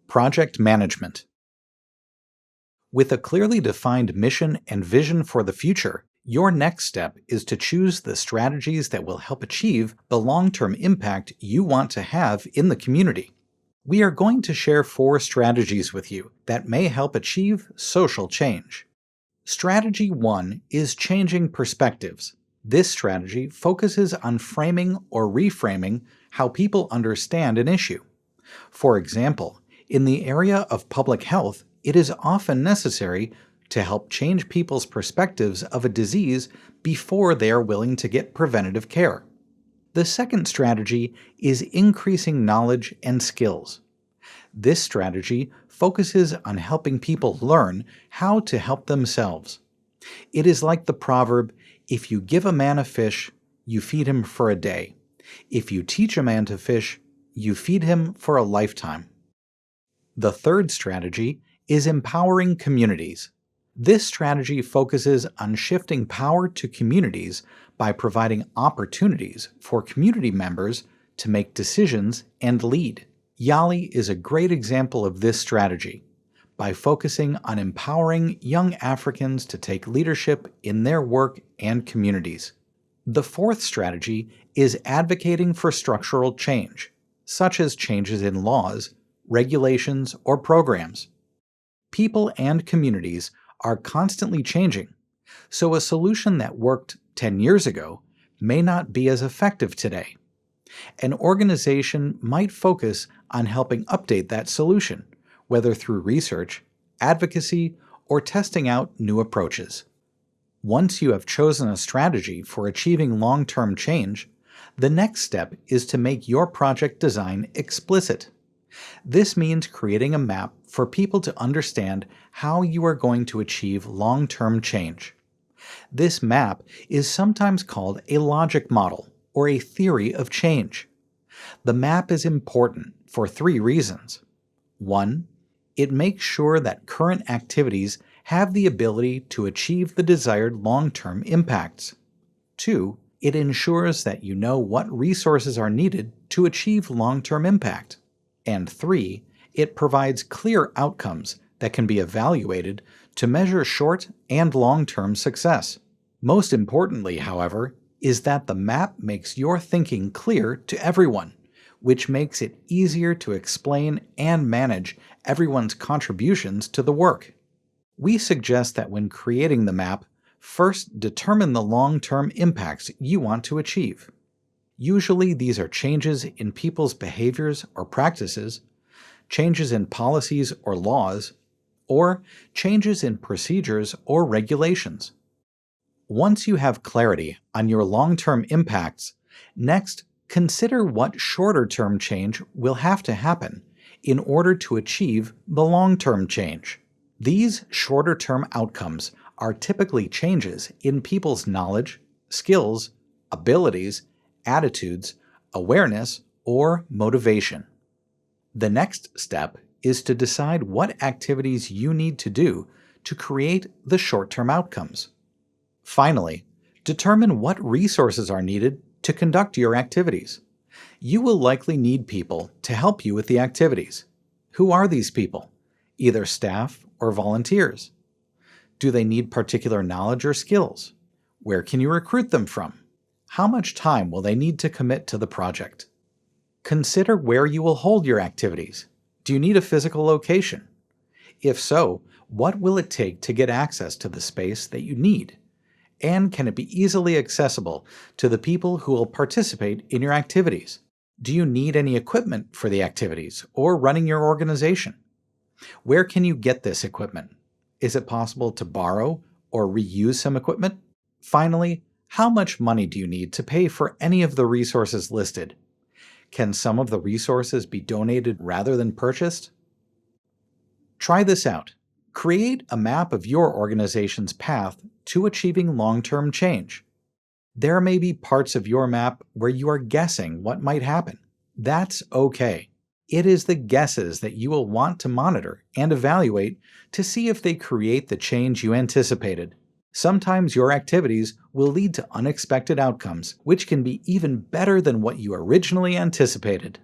Project management. With a clearly defined mission and vision for the future, your next step is to choose the strategies that will help achieve the long-term impact you want to have in the community. We are going to share 4 strategies with you that may help achieve social change. Strategy 1 is changing perspectives. This strategy focuses on framing or reframing how people understand an issue. For example, in the area of public health, it is often necessary to help change people's perspectives of a disease before they are willing to get preventative care. The second strategy is increasing knowledge and skills. This strategy focuses on helping people learn how to help themselves. It is like the proverb, "If you give a man a fish, you feed him for a day. If you teach a man to fish, you feed him for a lifetime." The third strategy is empowering communities. This strategy focuses on shifting power to communities by providing opportunities for community members to make decisions and lead. YALI is a great example of this strategy, by focusing on empowering young Africans to take leadership in their work and communities. The fourth strategy is advocating for structural change, such as changes in laws, regulations, or programs. People and communities are constantly changing, so a solution that worked 10 years ago may not be as effective today. An organization might focus on helping update that solution, whether through research, advocacy, or testing out new approaches. Once you have chosen a strategy for achieving long-term change, the next step is to make your project design explicit. This means creating a map for people to understand how you are going to achieve long-term change. This map is sometimes called a logic model or a theory of change. The map is important for 3 reasons. 1. It makes sure that current activities have the ability to achieve the desired long-term impacts. 2. It ensures that you know what resources are needed to achieve long-term impact. And 3. It provides clear outcomes that can be evaluated to measure short and long-term success. Most importantly, however, is that the map makes your thinking clear to everyone, which makes it easier to explain and manage everyone's contributions to the work. We suggest that when creating the map, first determine the long-term impacts you want to achieve. Usually these are changes in people's behaviors or practices, changes in policies or laws, or changes in procedures or regulations. Once you have clarity on your long-term impacts, next consider what shorter-term change will have to happen in order to achieve the long-term change. These shorter-term outcomes are typically changes in people's knowledge, skills, abilities, attitudes, awareness, or motivation. The next step is to decide what activities you need to do to create the short-term outcomes. Finally, determine what resources are needed to conduct your activities. You will likely need people to help you with the activities. Who are these people? Either staff or volunteers. Do they need particular knowledge or skills? Where can you recruit them from? How much time will they need to commit to the project? Consider where you will hold your activities. Do you need a physical location? If so, what will it take to get access to the space that you need? And can it be easily accessible to the people who will participate in your activities? Do you need any equipment for the activities or running your organization? Where can you get this equipment? Is it possible to borrow or reuse some equipment? Finally, how much money do you need to pay for any of the resources listed? Can some of the resources be donated rather than purchased? Try this out. Create a map of your organization's path to achieving long-term change. There may be parts of your map where you are guessing what might happen. That's okay. It is the guesses that you will want to monitor and evaluate to see if they create the change you anticipated. Sometimes your activities will lead to unexpected outcomes, which can be even better than what you originally anticipated.